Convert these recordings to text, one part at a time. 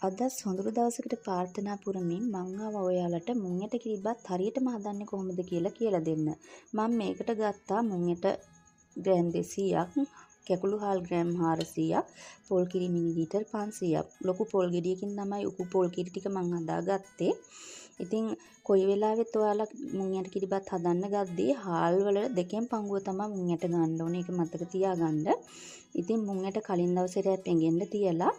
අද සොඳුරු දවසකට ප්‍රාර්ථනා පුරමින් මං ආවා ඔයාලට මුං යට කිරිබත් හරියටම හදන්නේ කොහොමද කියලා දෙන්න. මම මේකට ගත්තා මුං යට ග්‍රෑම් 200ක්, කැකුළු හාල් ග්‍රෑම් 400ක්, පොල් කිරි මිලිලීටර් 500ක්. ලොකු පොල් ගෙඩියකින් තමයි උකු පොල් කිරි ටික මං හදාගත්තේ. ඉතින් කොයි වෙලාවෙත් ඔයාලා මුං යට කිරිබත් හදන්න ගද්දී හාල් වල දෙකෙන් පංගුව තමයි මුං යට ගන්න ඕනේ. ඒක මතක තියාගන්න. ඉතින් මුං යට කලින් දවසේ රෑ පෙඟෙන්න තියලා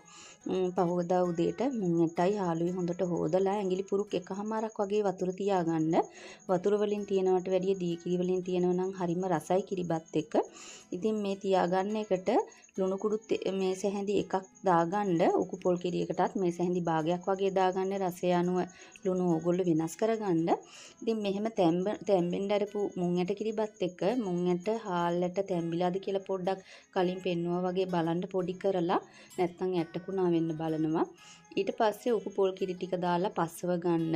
පහවදා උදේට මුං යටයි හාලුයි හොඳට හොදලා ඇඟිලි පුරුක් එකහමාරක් වගේ වතුර තියාගන්න. වතුර වලින් තියනවට වැඩිය දී කිරි වලින් තියනවා නම් හරිම රසයි කිරිබත් එක. ඉතින් මේ තියාගන්න එකට ලුණු කුඩු මේ සැහැඳි එකක් දාගන්න. උකු පොල් කිරියකටත් මේ සැහැඳි භාගයක් වගේ දාගන්න. රසය අනුව ලුණු ඕගොල්ලෝ වෙනස් කරගන්න. ඉතින් මෙහෙම තැම්බෙන්න අරපු මුං යට කිරිබත් එක මුං යට හාල්ලට තැම්බිලාද කියලා පොඩ්ඩක් කලින් පෙන්නුවා වගේ බලන්න පොඩි කරලා නැත්තම් ඇටකුණා වෙන්න බලනවා. ඊට පස්සේ උකු පොල් කිරි ටික දාලා පස්සව ගන්න.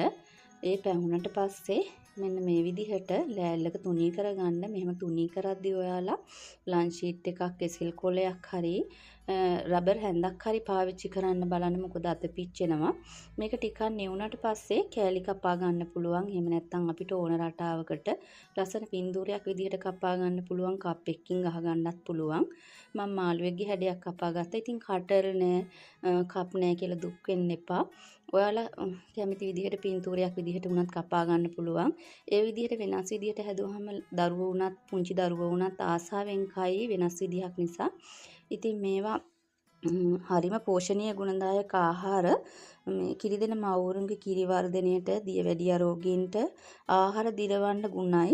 ඒ පැහුනට පස්සේ මෙන්න මේ විදිහට ලෑල්ලක තුනී කරගන්න. මෙහෙම තුනී කරද්දී ඔයාලා ලන්ච් ෂීට් එකක්, කෙසෙල් කොලයක් හරි රබර් හැන්දක් හරි පාවිච්චි කරන්න බලන්න. මොකද අත පිච්චෙනවා. මේක ටිකක් නිවුනට පස්සේ කෑලි කපා ගන්න පුළුවන්. එහෙම නැත්නම් අපිට ඕන රටාවකට ලස්සන පින්තූරයක් විදිහට කපා ගන්න පුළුවන්. කප් එකකින් ගහ ගන්නත් පුළුවන්. මම මාළුවෙක්ගේ හැඩයක් කපා ගත්තා. ඉතින් කටර් නෑ, කප් නෑ කියලා දුක් වෙන්න එපා. ඔයාලා කැමති විදිහට පින්තූරයක් විදිහට උනත් කපා ගන්න පුළුවන්. ඒ විදිහට වෙනස් විදිහට හැදුවහම දරුවෝ උනත් පුංචි දරුවෝ උනත් ආසාවෙන් කයි වෙනස් විදිහක් නිසා. ඉතින් මේවා හරිම පෝෂණීය ගුණදායක ආහාර. මේ කිරි දෙන මව්වරුන්ගේ කිරි වර්ධනයට, දියවැඩියා රෝගීන්ට ආහාර දිරවන්න ගුණයි.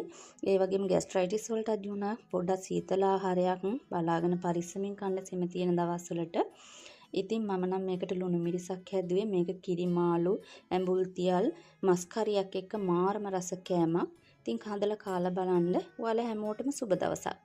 ඒ වගේම ગેස්ට්‍රයිටිස් වලට වුණා පොඩ්ඩක් සීතල ආහාරයක් බලාගෙන පරිස්සමින් කන්න සෙම තියෙන දවස්වලට. ඉතින් මම නම් මේකට ලුණු මිරිසක් හැදුවේ. මේක කිරි මාළු, ඇඹුල් තියල්, මස් කරියක් එක්ක මාරම රස කෑමක්. ඉතින් හදලා කාලා බලන්න. ඔයාලා හැමෝටම සුබ දවසක්.